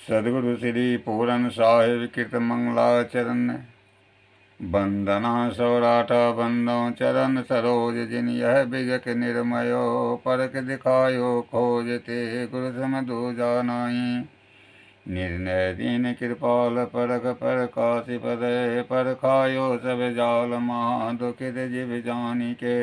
सदगुरु श्री पूरन साहिब कृत मंगलाचरण। बंदना सौराठा बंदो चरण सरोज जिन यह बिजक निर्मयो परक दिखायो खोजते गुरु सम दूजा नाई। निर्णय दीन कृपाल परख पर काशि पद पर खायो सब जाल महा दुखित जिव जानी के।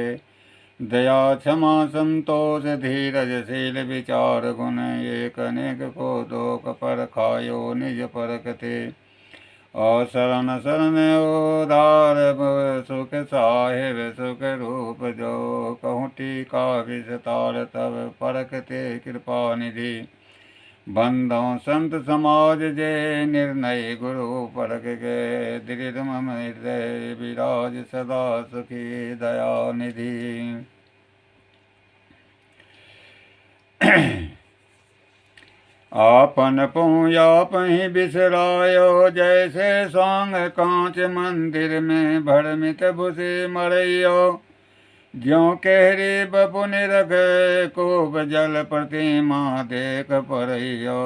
दया क्षमा संतोष धीरज शील विचार गुण एक अनेक को दोख पर खायो निज परखते। और शरण शरण उदार सुख साहिब सुख रूप जो कहूँ टीका विस्तार तब परखते कृपा निधि। बंधों संत समाज जे निर्णय गुरु परख के दृढ़ मम हृदय विराज सदा सुखी दया निधि। आपन पूजा पही बिसरायो जैसे सांग कांच मंदिर में भरमित भूषे मरैयो। ज्यों केहरी बपुन रख खूब जल प्रतिमा देख परैयो।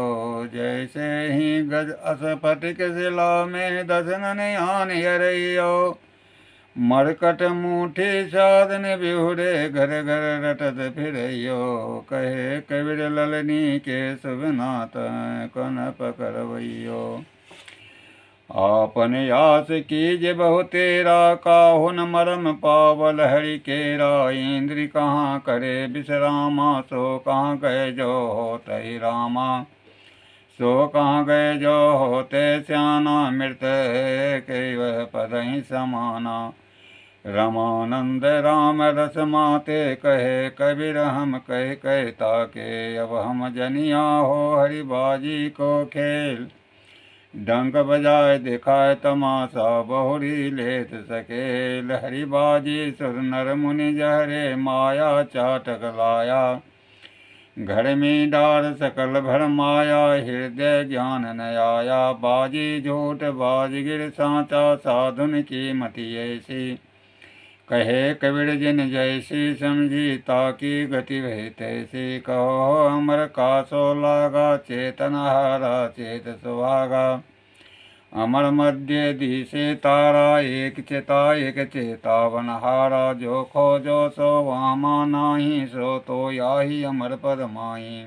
जैसे ही गज असफटिक शिला में दर्शन आन हरैयो। मरकट मुठी साधन बिहुरे घर घर रटत फिरैयो। कहे कबीर ललनी के शुभनाथ कन पकड़वैयो। आपन आस कीज बहु तेरा काहुन मरम पावल हरि केरा। इंद्र कहाँ करे विश्रामा सो कहाँ गए जो होते रामा। सो कहाँ गए जो होते श्याना मृत के वह पद ही समाना। रमानंद राम रस माते कहे कबीर हम कह कहता के। अब हम जनिया हो हरि बाजी को खेल। डंक बजाए दिखाए तमाशा बहुरी लेत सकेल। हरि बाजी सुर नर मुनि जहरे माया चाटक लाया। घर में डार सकल भर माया हृदय ज्ञान न आया। बाजी झूठ बाजगिर साचा साधुन की मति ऐसी। कहे कबीर जिन जैसी समझी ताकि गति वही तैसी। कहो अमर कासो लागा चेतन हारा चेत सुहागा। अमर मध्य दिशे तारा एक चिता एक चेतावन हारा। जो खोजो सो वामा नाही सो तो याही अमर पद माही।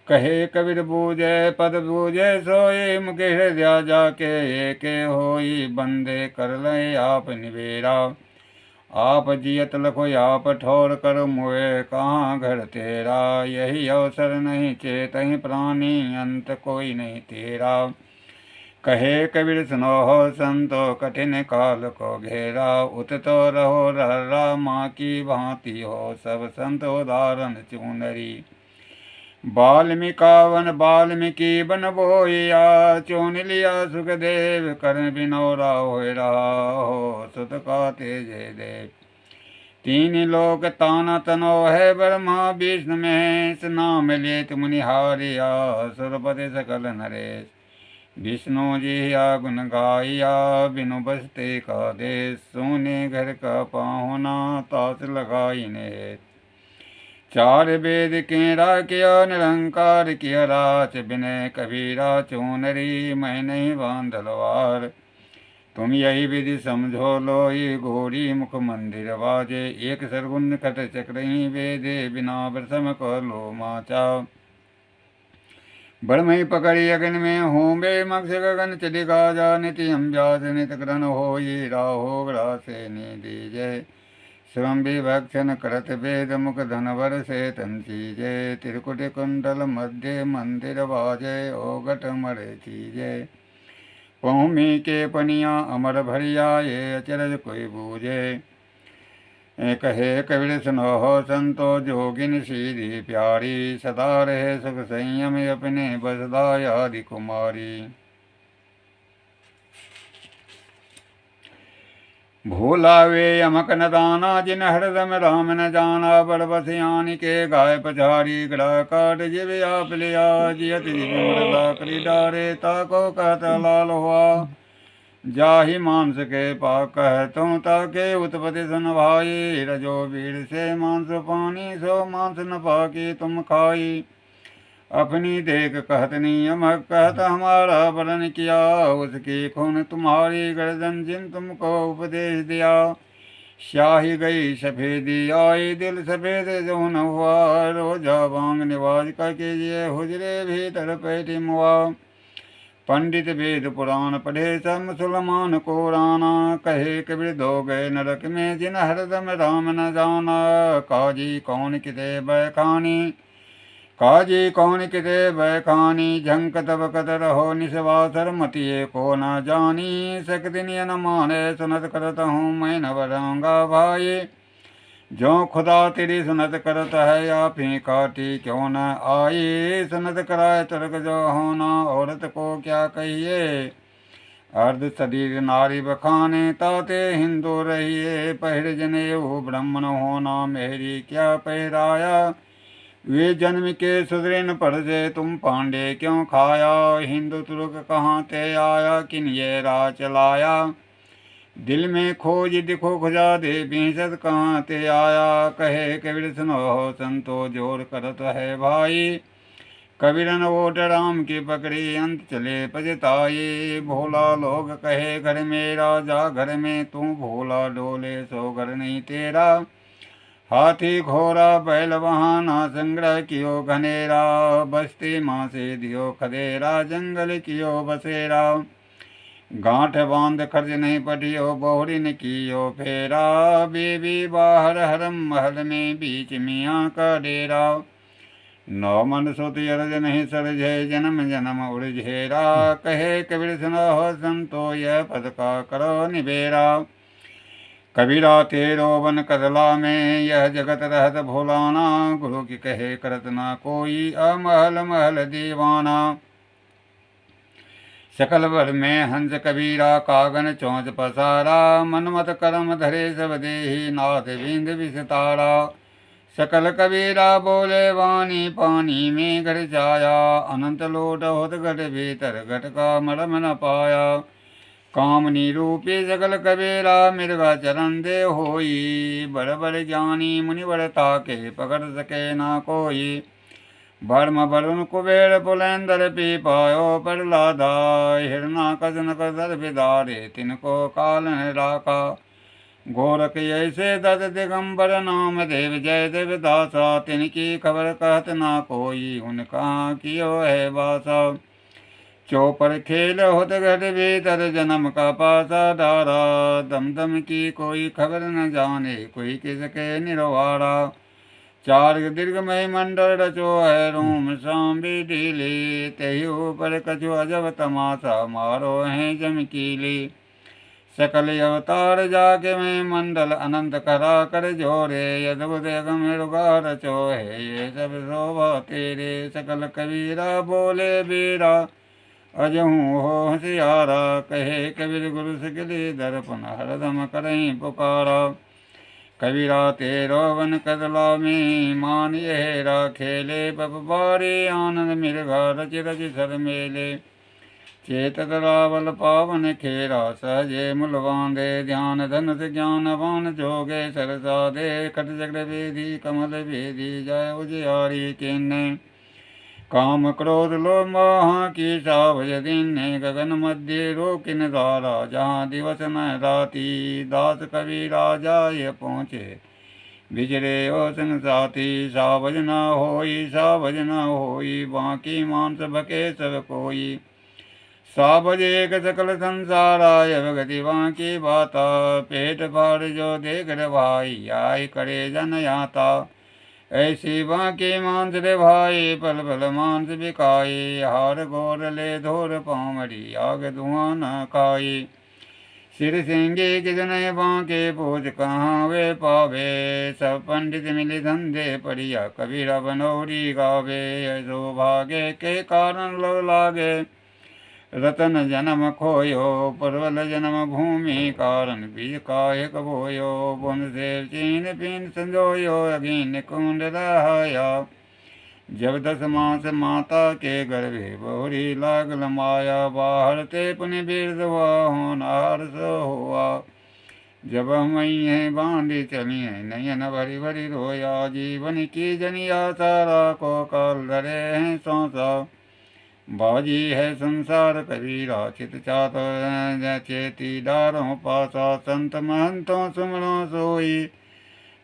कहे कबीर बूझे पद बूझे सोए मुख हृदय जाके। एक होई बंदे कर ले आप निबेरा। आप जियत लखो आप ठोर कर मुए कहाँ घर तेरा। यही अवसर नहीं चेतहि प्राणी अंत कोई नहीं तेरा। कहे कबीर सुनो हो संतो कठिन काल को घेरा। उत तो रहो रहरा माँ की भांति हो सब संत उदाहरण चूनरी। वाल्मीकावन वाल्मीकि बन बोया। चुन लिया सुखदेव करण बिनौरा हो रहा हो सुत का तेज देव। तीन लोक ताना तनो है ब्रह्मा विष्णु महेश। नाम लेत मुनिहारिया सुरपति सकल नरेश। विष्णु जी गुण गाया बिनु बसते का देश। सोने घर का पाहुना तास लगाई ने। चार वेद केरा किया निरंकार किया राच। बिनय कबीरा चूनरी मैं नहीं बांधलवार। तुम यही विधि समझो लो ये घोरी मुख मंदिर बाजे। एक सरगुन खट चक्र वेदे बिना प्रथम को लो माचा। बड़मई पकड़ी अगन में हूँ बे मक्ष गगन चली गाजा। निति हम व्यास नित ग्रहण हो ये राहो ग्रा से नि दीजय। स्वयं विभक्षण करत वेद मुख धनवर से तंसीजे। त्रिकुट कुंडल मध्य मंदिर बाजे ओगट मरे चीजे। पहुमी के पनिया अमर भरिया ये अचरज कोई बूझे। कहे कबीर सुनो हो संतो जोगिन सीधी प्यारी। सदा रहे सुख संयम अपने बसदा आदि कुमारी। भूला वे यमक न दाना जिन हरदम राम न जाना। बड़ बसियानी के गाय पछारी गड़ा काट जिव आप लिया। जियत जिव मृदा करी डारे ताको कहता लाल हुआ। जाहि मांस के पाक कहतों ताके उत्पत्ति सुन भाई। रजो वीर से मांस पानी सो मांस न पाकी तुम खाई। अपनी देख कहत नियम कहत हमारा वरण किया, उसकी खून तुम्हारी गर्दन जिन तुमको उपदेश दिया। स्याही गई सफेदी आई दिल सफेद जो न हुआ, रोजा बांग निवाज का कीजिए हुजरे भीतर पैठी मुआ। पंडित वेद पुराण पढ़े सब मुसलमान को राना, कहे कबीर दो गए नरक में जिन हरदम राम न जाना। काजी कौन किते बैखानी काजी कौन किते बैखानी, झंक तब कत रहो निस्वासर मतिये को न जानी। सकदिन न माने सुनत करत हूँ मैं न बरऊँगा भाई, जो खुदा तेरी सुनत करत है आप ही काटी क्यों न आई। सुनत कराए तर्क जो होना औरत को क्या कहिए, अर्ध शरीर नारी बखाने ताते हिंदू रहिए। पहिर जनेऊ ब्राह्मण होना मेरी क्या पहराया, वे जन्म के सुधरे पर से तुम पांडे क्यों खाया। हिंदू तुर्क कहाँ ते आया किन ये राह चलाया, दिल में खोज दिखो खुजा दे बीसत कहाँ ते आया। कहे कबीर सुनो संतो जोर करत है भाई, कबीरन ओट राम की पकड़ी अंत चले पछताए। भोला लोग कहे घर मेरा जा घर में तू भोला डोले सो घर नहीं तेरा। हाथी घोड़ा बैल बहाना संग्रह कियो घनेरा, बस्ती माँ से दियो खदेरा जंगल कियो बसेरा। गांठ बांध खर्च नहीं पटियो बोहरी न कियो फेरा, बेबी बाहर हरम महल में बीच मियाँ का डेरा। नौ मन सुत अरज नहीं सरझे जन्म जन्म उड़झेरा, कहे कबीर सुनो हो संतो यह पद का करो निबेरा। कबीरा तेरो बन कदला में यह जगत रहत भोलाना, गुरु की कहे करत ना कोई अमहल महल दीवाना। सकल वर में हंस कबीरा कागन चौंच पसारा, मनमत करम धरे सब देही नाथ बिंद विस्तारा। सकल कबीरा बोले वाणी पानी में घट जाया, अनंत लोट होत घट भीतर घट का मरम न पाया। कामनी रूपी सकल कबीरा मृगा चरण दे होई, बड़ बड़ ज्ञानी मुनि बड़ ताके पकड़ सके ना कोई। बर्म वरुण कुबेर पुलेंदर पी पायो प्रहलादा, हिरणा कसन कर विदारे तिनको काल ने राखा। गोरख ऐसे दत्त दिगंबर नाम देव जय देवदासा, तिनकी खबर कहत ना कोई उनका कियो है बासा। चौपर खेल होत घट भीतर जन्म का पासा डारा, दम दम की कोई खबर न जाने कोई किसके निरवारा। चार दीर्घमय मंडल रचो है रोम सांबी ढीली, तही ऊपर कछु अजब तमाशा मारो है चमकीली। सकल अवतार जाके मैं मंडल अनंत करा कर जोरे, अद्भुत अगम मृगा रचो है ये सब शोभा तेरे। सकल कबीरा बोले बीरा अजहूँ हो होशियारा, कहे कबीर गुरु सकली दर्पण हरदम करें पुकारा। कबीरा तेरो वन कदला में मान यहेरा खेले, बपबारे आनंद मृगा रच रच सर मेले। चेतत रावल पावन खेरा सहजे मूल बांधे, ध्यान धनुष ज्ञानवान जोगे सरसा दे। कट चक्र वेदी कमल वेदी जय उजियारी किन्ने, काम क्रोध लो मोह की सावज दिन। गगन मध्य रोकिन धारा जहाँ दिवस न राती, दास कबीरा जाय पहुँचे बिजरे ओ संग साथी। सावज न होई बाकी मानस भके सब कोई, सावज एक सकल संसाराय भगति बाकी बाता। पेट फाड़ जो देख रे भाई आय करे जन याता, ऐसी बाकी मांस रे भाई पल पल मांस बिकाई। हार गोर ले धोर पामड़ी आग धुआं न खाई, सिर सिंगे कितने बांके पूछ कहाँ वे पावे। सब पंडित मिले धंधे पड़िया कबीरा बनौरी गावे, ऐसो भागे के कारण लो लागे रतन जन्म खोयो। परवल जन्म भूमि कारण बीज काहे कबोयो, बुन सेव चीन पीन संजोयो अगीन कुंड रहाया। जब 10 मास माता के गर्भे बहुरी लागल माया, बाहर ते पुनि बीर हुआ होनहार सो हुआ। जब हम हैं बांधे चली हैं नयन भरी भरी रोया, जीवन की जनिया सारा को काल धरे हैं सौसा। बाजी है संसार कबीरा चित चात चेती डारों पासा, संत महंतों सुमरों सोई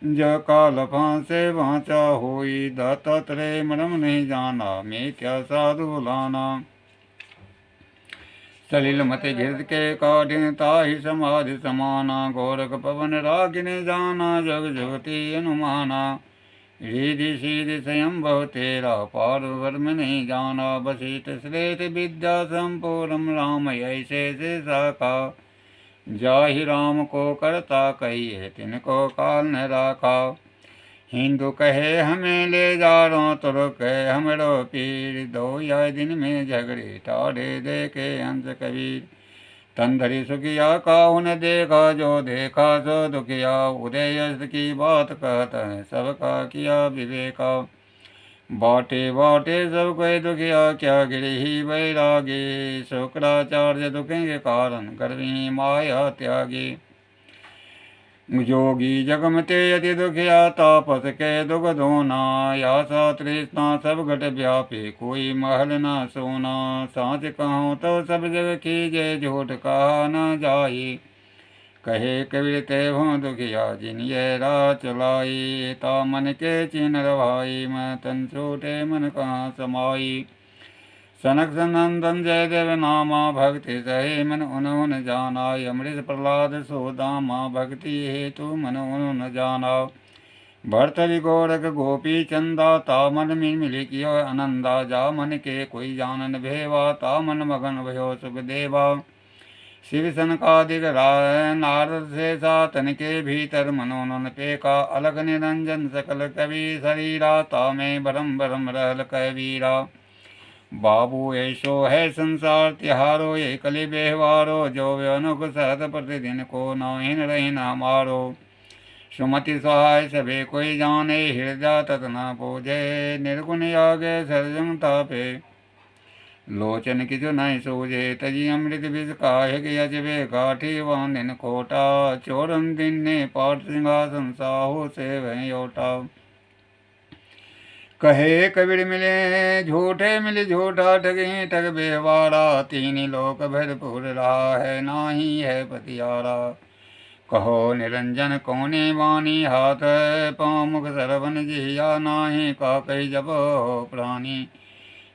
जो काल फांसे वाचा होई। दाता तरे मरम नहीं जाना मैं क्या साधु बुलाना, सलिल मत घृत के काढ़िन ताहि समाधि समाना। गोरख पवन रागिन जाना जग जुगति अनुमाना, रिधि सीधि स्वयं भव तेरा पार वर्म नहीं जाना। बसित श्रेष्ठ विद्या संपूर्ण राम ऐसे से साका, जाहि राम को करता कहिए तिनको काल न राखा। हिंदू कहे हमें ले जा रो तुर कहे हमरो पीर, दो या दिन में झगड़े टाढ़े देखे हंस कबीर। तंधरी सुखिया काहू न देखा जो देखा सो दुखिया, उदय यश की बात कहता है सबका किया विवेका। बाटे बाटे सब कोई दुखिया क्या गिरी वैरागी, शुक्राचार्य दुखें के कारण गर्वी माया त्यागी। जोगी जगमते यति दुखिया तापस के दुख धोना, यासा तृष्णा सब घट व्यापे कोई महल न सोना। सांच कहूँ तो सब जग कीजे झूठ कहा न जाई, कहे कबीर ते भों दुखिया जिन ये राह चलाई। ता मन के चिन्ह रवाई मैं तन छोटे मन कहाँ समाई। सनक सनंदन जय देव नामा, भक्ति सहे मन उन्होंने जाना। अमृत प्रहलाद सोदामा, भक्ति हेतु मन उन्होंने जाना। भरतरि गोरख गोपी चंदा, ता मन में मिली कियो आनंदा। जा मन के कोई जानन भेवा, ता मन मगन भयो सुख देवा। शिव सनकादिक नारद से सातन के भीतर मनोनन पेका। अलग निरंजन सकल कवि शरीरा, ता में भरम भरम रहल कबीरा। बाबू ऐसो है संसार तिहारो, ये कली व्यवहारो। जो व्यनुक सहत प्रतिदिन को नाहिन रही न मारो। सुमति सहाय सभे कोई जाने, हृदय तत न पूजे। निर्गुण यागे सर्जम तापे, लोचन किजु नहीं सूझे। तजी अमृत विष काहे अजबे, काठी वांदिन खोटा। चोरन दिन ने पाठ सिंहासन साहू से वह ओटा। कहे कबीर मिले झूठे मिले झूठा, ठगे ठग बेवारा। तीन लोक भरपूर रहा है नाही है पतियारा। कहो निरंजन कौने वाणी, हाथ पाँव मुख सरवन जिया नाही। का कही जब हो प्राणी,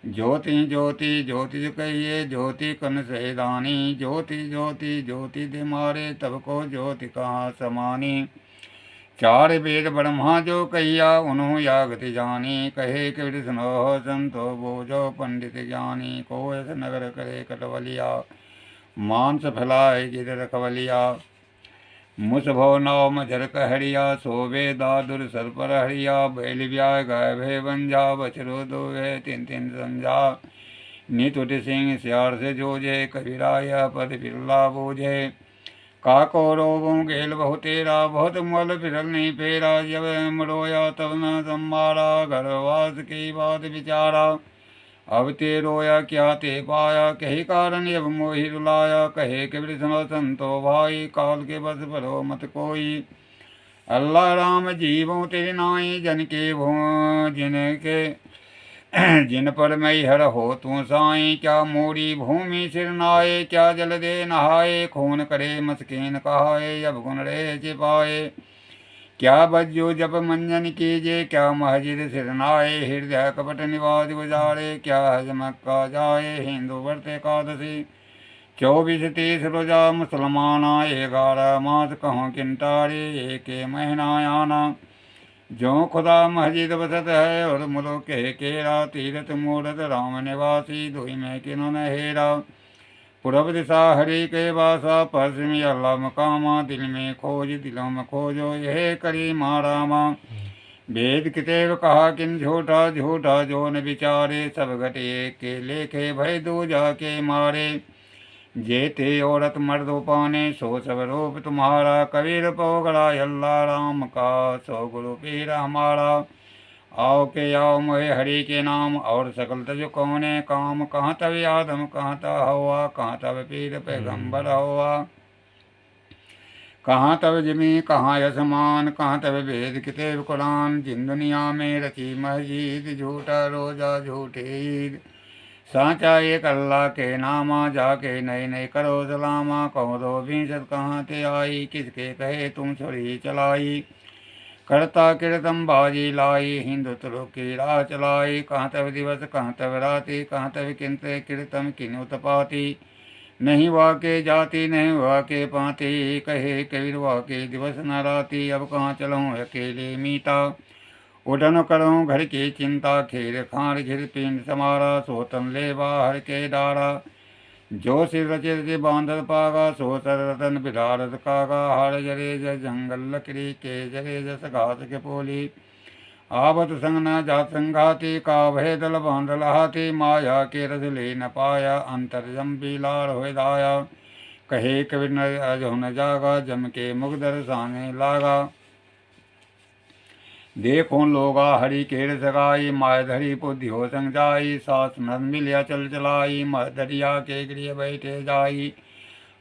ज्योति ज्योति ज्योति कहिए ज्योति कन से दानी। ज्योति ज्योति ज्योति दे मारे तब को ज्योति कहाँ समानी। चार वेद ब्रह्मा जो कहिया उन्हों यागति जानी। कहे कबीर सुनो संतो बोझो पंडित ज्ञानी। को ऐस नगर करे कटवलिया, मांस फैलाए गिर रखवलिया। मुस भव नाव मझर कहड़िया, सोबे दादुर सर पर हरिया। बैल ब्याह गाय भय बंजा, बछरो दो है तिन तिन संजा। नीत उठ सिंह सियार से जोजे, कबीराया पद बिरला बोझे। काको रोगों गेल बहु तेरा, बहुत मल फिरल नहीं फेरा। जब मरोया तब न संभारा, घरवास की बात विचारा। अब ते रोया क्या ते पाया, कही कारण अब मोहि रुलाया। कहे कबीर सुनो संतो भाई, काल के बस भरो मत कोई। अल्लाह राम जीवों तेरे नाई, जन के भो जिनके जिन पर मई हर हो तू साई। क्या मोरी भूमि सिर नाये, क्या जल दे नहाए। खून करे मस्किन कहाए, अब गुण रे छिपाए। क्या बज्जो जब मंजन कीजे, क्या महजिद सिर नाये। हृदय कपट निवाज गुजारे, क्या हजमक्का जाए। हिंदू व्रत एकादशी 24-30 रोजा मुसलमाना। 11 मास कहों किंटारे, एक महीना आना। जो खुदा मस्जिद बसत है और मुल्क केरा। तीरथ मूरत राम निवासी, दुई में किनो न हेरा। पूरब दिशा हरि के बासा, पश्चिम अल्लाह मकामा। दिल में खोज दिलों में खोजो, यह करी मारामा। वेद कितेब कहा किन झूठा, झूठा जो न विचारे। सब घटे के लेखे भय दूजा के मारे। जेते औरत मर्द पाने, सो सब रूप तुम्हारा। कबीर पोगड़ा अल्लाह राम का, सो गुरु पीर हमारा। आओ के आओ मोहे हरि के नाम, और सकल तज कौने काम। कहाँ तब आदम कहाँ ता हवा, कहाँ तब पीर पैगम्बर हवा। कहाँ तब जिमी कहाँ यशमान, कहाँ तब वेद किताब कुरान। जिन दुनिया में रची मस्जिद, झूठा रोजा झूठे ईद। साचा एक अल्लाह के नामा, जाके नए नए करो सलामा। कहो दो बीसत कहाँ ते आई, किसके कहे तुम छुरी चलाई। करता कीर्तन बाजी लाई, हिंदू तुरु की राह चलाई। कहाँ तब दिवस कहाँ तब राति, कहाँ तब किनते कीर्तन किन उत्पाती। नहीं वाके जाति नहीं वाके पाती, कहे कबीर वाके दिवस न राती। अब कहाँ चलूँ अकेले मीता, उठन करूँ घर की चिंता। खीर खार घिर पिंड समारा, सोतन ले बाहर के डारा। जो सिर रचे रचे बांधर पागा, सो सर रतन बिधारत कागा। हार जरे जस जंगल लकड़ी के, जरे जस घास के पोली। आवत संग न जात संघाती, का भय दल बांधल हाथी। माया के रस ले न पाया, अंतर जम बिलार हो दाया। कहे कबीर न अजो न जागा, जम के मुगदर साने लागा। देखो लोगा हरि केर सगाई, माय धरी बुद्धि हो संग जाई। सास नन मिलिया चल चलाई, मह दरिया के गृह बैठे जाई।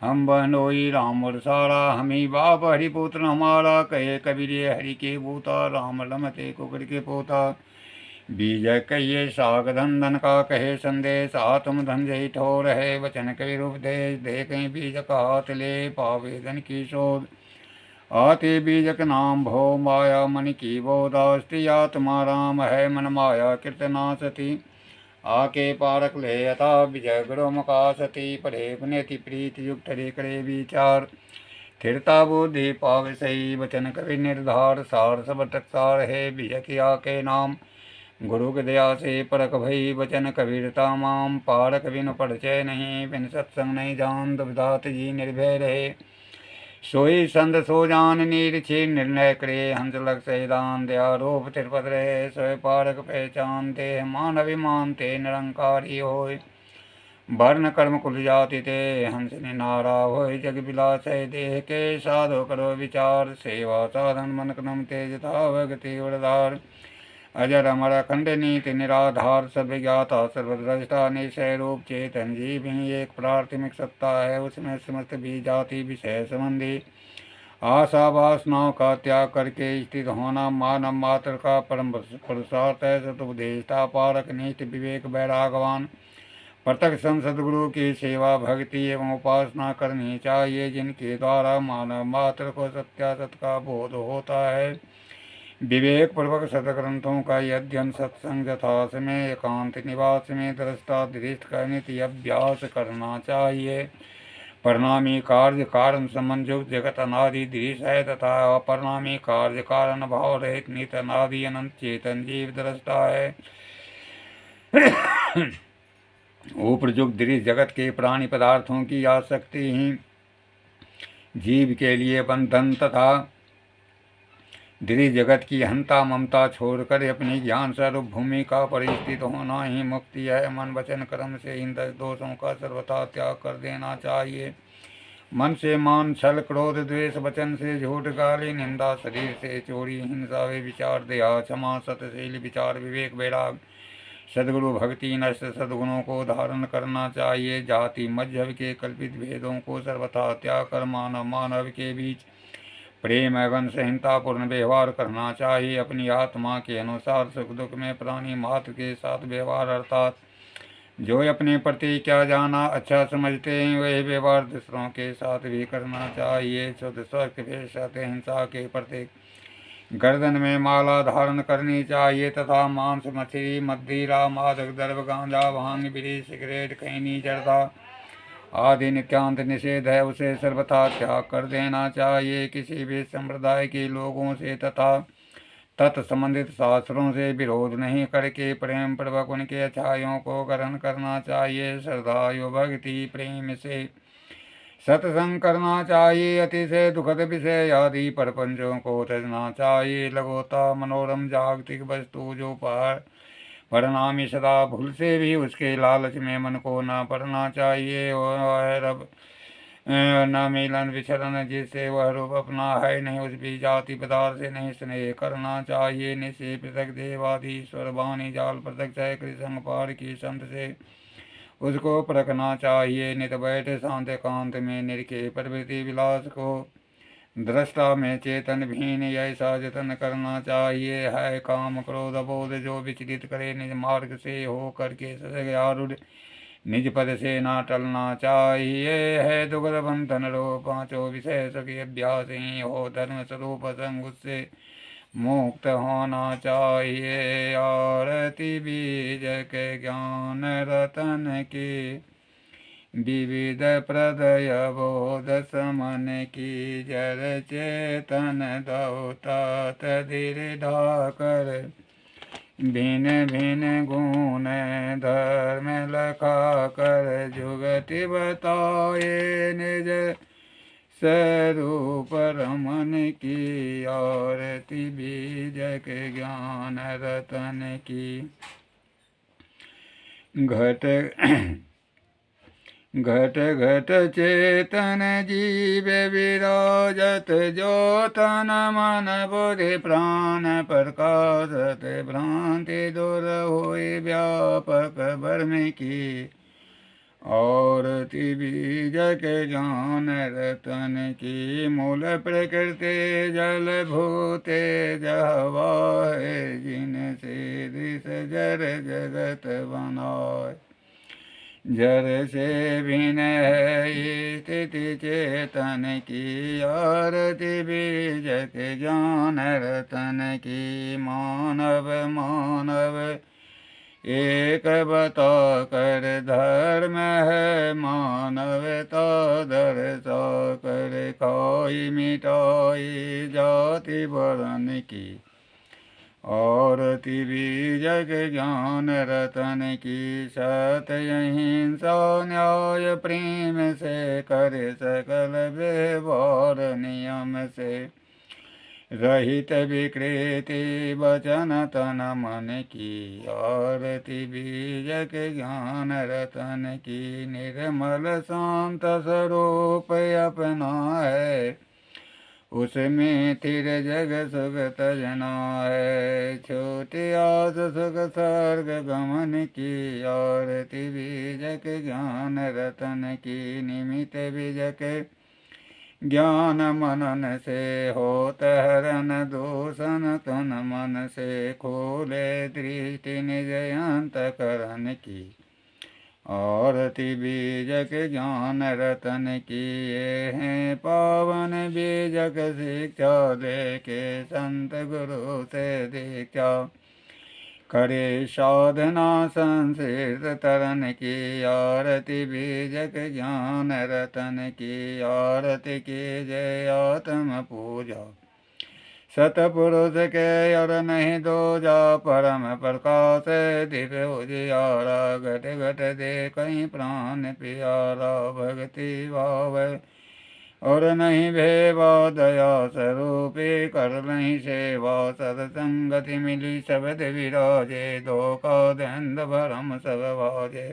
हम बहनोई राम और सारा, हमी बाप हरिपुत्र हमारा। कहे कबीर ये हरि के बूता, राम लमते कुकड़ के पोता। बीज कहिए साग धन धन का, कहे संदेश आत्म धन जय ठोर है। वचन कबीर उपदेश, देखें बीज का हाथ ले, पावे धन की शोध। आते बीजक नाम भो, माया मन की बोधा। स्त्री आत्मा राम है, मन माया कीर्तनासती। आके पारक ले यथा, विजय गुरु मुका सती। पढ़े पुनेति प्रीत युक्त रे करे विचार। स्थिरता बुद्धि पावे सही, वचन कवि निर्धार। सार सब टकसार है, विजय किया के नाम। गुरु की दया से परख भई, वचन कबीरता माम। पारक बिन पढ़चे नहीं, बिन सत्संग नहीं जान। विधात जी निर्भय रहे, सोई संत सो जान। नीर छीर निर्णय करे, हंस लग सैदान। दया रूप तिरपत रहे, सोए पारक पहचान। देह मान अभिमान ते निरंकारी होय, वर्ण कर्म कुल जाति ते हंस निनारा होय। जग विलास है देह के, साधो करो विचार। सेवा साधन मन क्रम तेज था, भगति वरदार। अजर अमर अखंड नीति निराधार, सर्वज्ञाता सर्वद्रष्टा। निश्चय रूप चेतन जीव ही एक प्राथमिक सत्ता है, उसमें समस्त भी जाति विषय संबंधी। आशा वासनाओं का त्याग करके स्थित होना मानव मात्र का परम पुरुषार्थ है। सतुपदेष्टा पारक निष्ठ विवेक वैरागवान, प्रत्यक्ष सदगुरु की सेवा भक्ति एवं उपासना करनी चाहिए, जिनके द्वारा मानव मात्र को सत्यासत का बोध होता है। विवेक पूर्वक सदग्रंथों का अध्ययन, सत्संग यथा समय एकांत निवास में दृष्टा दृष्ट का नित्य अभ्यास करना चाहिए। परिणामी कार्य कारण संबंध युक्त जगत अनादि दृश्य है, तथा अपरिणामी कार्य कारण भाव रहित नित्य अनादि अनंत चेतन जीव दृष्टा है। उपयुक्त दृश्य जगत के प्राणी पदार्थों की आसक्ति ही जीव के लिए बंधन तथा दृश्य जगत की हंता ममता छोड़कर अपनी ज्ञान स्वरूप भूमिका पर स्थित होना ही मुक्ति है। मन वचन कर्म से इन 10 दोषों का सर्वथा त्याग कर देना चाहिए। मन से मान छल क्रोध द्वेष, वचन से झूठ गाली निंदा, शरीर से चोरी हिंसा वे विचार दया क्षमा सतशील विचार विवेक वैराग सदगुरु भक्ति नष्ट सद्गुणों को धारण करना चाहिए। जाति मजहब के कल्पित भेदों को सर्वथा त्याग कर मानव मानव के बीच प्रेम एवं संहितापूर्ण व्यवहार करना चाहिए। अपनी आत्मा के अनुसार सुख दुख में प्राणी मात्र के साथ व्यवहार, अर्थात जो अपने प्रति क्या जाना अच्छा समझते हैं वही व्यवहार दूसरों के साथ भी करना चाहिए। शुद्ध स्वस्थ सत्य हिंसा के प्रत्येक गर्दन में माला धारण करनी चाहिए, तथा मांस मछली मदिरा मादक द्रव्य गांजा भांग बीड़ी सिगरेट खैनी जर्दा आदि नित्यांत निषेध है, उसे सर्वथा त्याग कर देना चाहिए। किसी भी संप्रदाय के लोगों से तथा तत्संबंधित शास्त्रों से विरोध नहीं करके प्रेम पूर्वक उनके अच्छाइयों को ग्रहण करना चाहिए। श्रद्धा यो भक्ति प्रेम से सत्संग करना चाहिए। अतिशय दुखद विषय आदि प्रपंचों को त्यजना चाहिए। लघुता मनोरम जागतिक वस्तु जो परिणामी सदा भूल से भी उसके लालच में मन को न पड़ना चाहिए। वह रब न मिलन विचरण जिससे वह रूप अपना है नहीं, उस भी जाति पदार्थ से नहीं स्नेह करना चाहिए। निश्चय पृथक देवाधीश्वर वाणी जाल प्रत्यक्ष है, कृष्ण पार की संत से उसको परखना चाहिए। नित बैठ शांत एकांत में निरखे प्रवृत्ति विलास को दृष्टा में चेतन भीन ऐसा जतन करना चाहिए है। काम क्रोध बोध जो विचलित करे निज मार्ग से हो करके सजग आरूढ़ निज पद से ना टलना चाहिए है। दुग्ध बंधन रो पांचों विषय सखी अभ्यास ही हो धर्म स्वरूप संग उससे मुक्त होना चाहिए। आरती बीज के ज्ञान रतन की विविध प्रदय बोध समन की जर चेतन दौतात धीर ढाकर भिन भिन गुण धर्म लखा कर जुगति बताए निज स्वरूप रमन की। आरती बीज के ज्ञान रतन की घट घट घट चेतन जीव विराजत जो तन मन बुद्धि प्राण प्रकाशत भ्रांति दूर होय व्यापक भ्रम की। और बीज के ज्ञान रतन की मूल प्रकृति जल भूते जहवा है जिनसे दृश जर जगत बनाए। जर से भिन्न है स्थिति चेतन की। आरती बीज के ज्ञान रतन की मानव मानव एक बता कर धर्म है मानवता दर्शा कर खाई मिटाई जाति वर्ण की। आरती बीज के ज्ञान रतन की सत्य अहिंसा न्याय प्रेम से करे सकल व्यवहार नियम से रहित विकृति वचन तन मन की। आरती बीज के ज्ञान रतन की निर्मल शांत स्वरूप अपना है उसमें तिर जग सुख तजना है। छोटी आस सुख सर्ग गमन की। आरती बीज के ज्ञान रतन की निमित बीज के ज्ञान मनन से होत हरन दूषण तन मन से खोले दृष्टि निज अंतकरण की। आरती बीज के ज्ञान रतन की ये हैं पावन बीजक शिक्षा लेके संत गुरु से दीक्षा करे साधना संसित तरन की। आरती बीज के ज्ञान रतन की आरती की जय आत्म पूजा सतपुरुष के और नहीं दो जा परम प्रकाश दिव्य उजियारा घट घट दे कहीं प्राण प्यारा भक्ति भाव और नहीं भेवा दया स्वरूपे कर नहीं सेवा सत्संगति मिली शब्द विराजे दो का दंड भरम सब भाजे।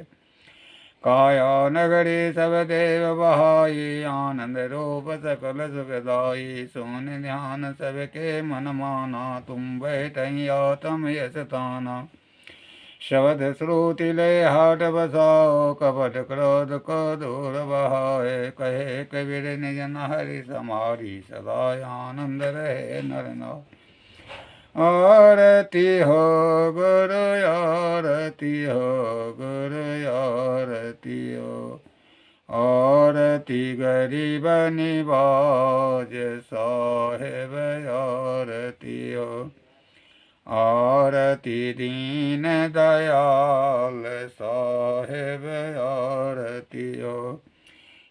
काया नगरी सब देव बहाई आनंद रूप सकल सुखदाई। सोन ध्यान सबके मन माना तुम बैठई आत्म यश ताना। शब्द श्रुति ले हाट बसाओ कपट क्रोध को दूर बहाए। कहे कबीर निज हरि समारी सदा आनंद रहे नर नार। आरती हो गुरु आरती हो गुरु आरती हो। आरती गरीब निवाज साहेब आरती हो। आरती दीन दयाल साहेब आरती हो।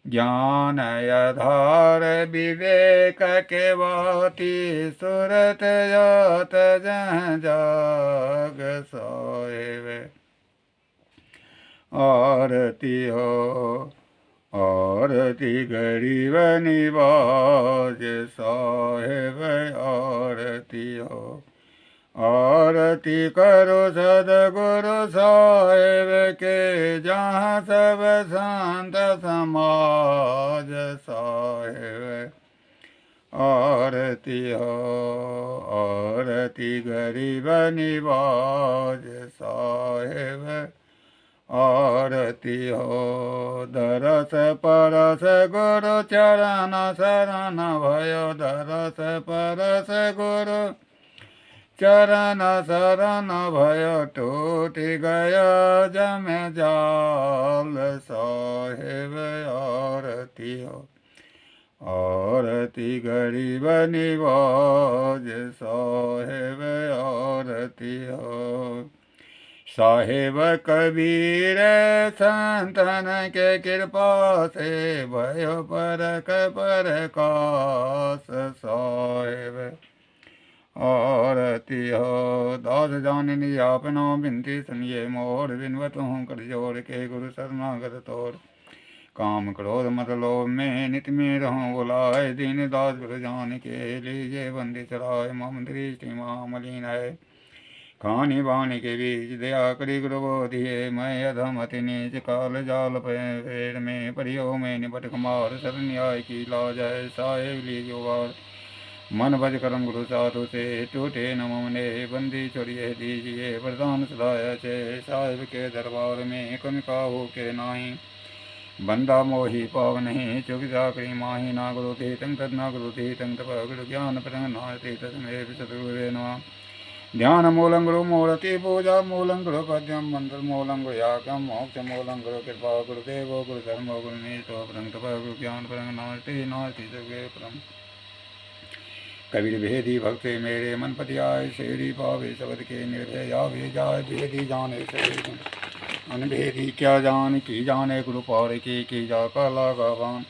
ज्ञान आधार विवेक के बाती सुरत जात जह जाग साहेब आरती हो। आरती गरीब निवाज साहेब आरती हो। आरती करो सदगुरु साहेब के जहाँ सब संत समाज साहेब आरती हो। आरती गरीब निवाज साहेब आरती हो। दरस परस गुरु चरण शरण भयो, दरस परस गुरु चरण शरण भयो, टूटि गया जम जाल साहेब आरती हो। आरती गरीब निवाज साहेब आरती हो। साहेब कबीर संतन के कृपा से भयो परक परकाश साहेब आरती हो। दास जाननी आपनो बिनती सुनिए मोर, बिनवत हूँ कर जोड़ के गुरु शरणागत तोड़। काम क्रोध मत लोभ में नित में रहूं बुलाए, दीन दास गुरु जान के लीजिए बंदी चढ़ाए। मम दृष्टि मलिन है खानी बाणी के बीच, दया करी गुरु बोधिए। मैं अधम अति नीच काल जाल पेड़ में परियो में निपट कुमार, शरण आय की लाज है साहेब लीजियो बार। मन भज करम गुरु साधु से टूटे न ममने, बंदी छोड़िए दीजिए वरदान सदाया छे। साहेब के दरबार में कम काहू के नाही, बंदा मोही पाव नहीं चुक जाकरी माही। ना गुरु तीतंग तद ना गुरु तीतंग तप, गुरु ज्ञान प्रंग नास्ति तस्मे सतगुरुवे नमः। ध्यान मूलं गुरु मूर्ति पूजा, मूलं गुरु पद्यम मंत्र, मूलं गुरु यागम मोक्ष, मूलं गुरु कृपा गुरुदेवो गुरु धर्मो गुरु नीतो प्रंग तप, गुरु ज्ञान प्रंग नास्ति नास्ति सतगुरुवे परम। कबीर भेदी भक्ति मेरे मन पति आए, शेरी पावे शब्द के निर्भय आवे जाए। भेदी जाने शरीर अनभेदी क्या जान की, जाने गुरु पार की जा काला गावान।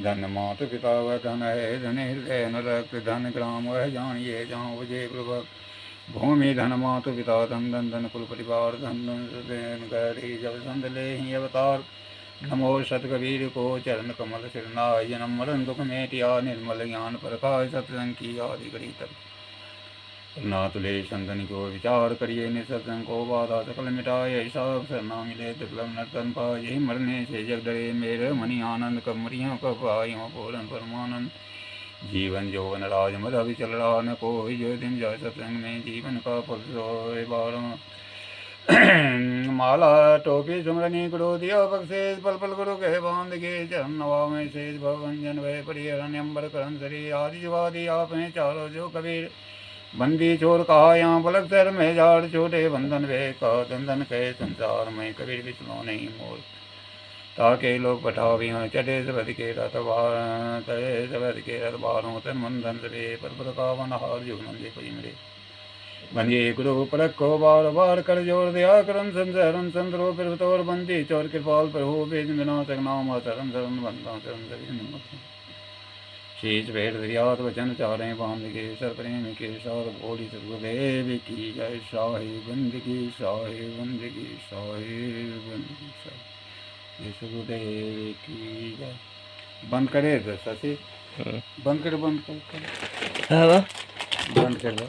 धन मात पिता वह धन है, धन हृदय न रक्त, धन ग्राम वह जानिए जहाँ वजय गुरु। भूमि धन मातु पिता धन, धन धन कुल परिवार, धन धन गरी जब संत ले ही अवतार। नमो सत कबीर को चरण कमल सिरनाय, जन्म मरण दुख मेटिया निर्मल ज्ञान प्रकाश। सत्संग की आदि करी तब ना तुले संतन को विचार करिए, निसत्संग को बाधा सकल मिटाए। ऐसा अवसर ना मिले दुर्लभ नर्तन पाए, यही मरने से जग डरे मेरे मनी आनंद। कब मरियों कब आयो पूरन परमानंद, जीवन जौवन राज मद अभी चल रहा न कोई। जो दिन जाए सत्संग में जीवन का फल सोए बारों। माला टोपी सुमरनी गुरु दिया बख्शेष, पल पल गुरु कहे बांध के चरण नवा में शेष। भवंजन भय परिहरण्यम्बर करन शरीर, आदि जुवादी आप हैं चारों जो कबीर। बंदी चोर कहा यहाँ पलक सर में झाड़, छोटे बंधन वे का दंदन कहे संसार में। कबीर विष्णु नहीं मोर ताके लोग पठावी हैं, चढ़े सबद के रथ बार तरे सबद के रथ बारों। तन मन धन रे पर कावन हार जुग नंदे कोई मेरे। बंदिए गुरु परख को बार बार कर जोड़ दिया करम संसरण संतरो फिर तोर। बंदी चोर कृपाल प्रभु वेद विनाशक नाम शरण शरण बंदा शरण सभी। शीश भेद दरियात वचन चारे बांध के, सर प्रेम के साथ बोली सतगुरुदेव की जय। शाही बंदगी शाही बंदगी शाही बंदगी शाही सतगुरुदेव की जय। बंद करे शशि, बंद कर बंद कर हाँ बंद कर दो।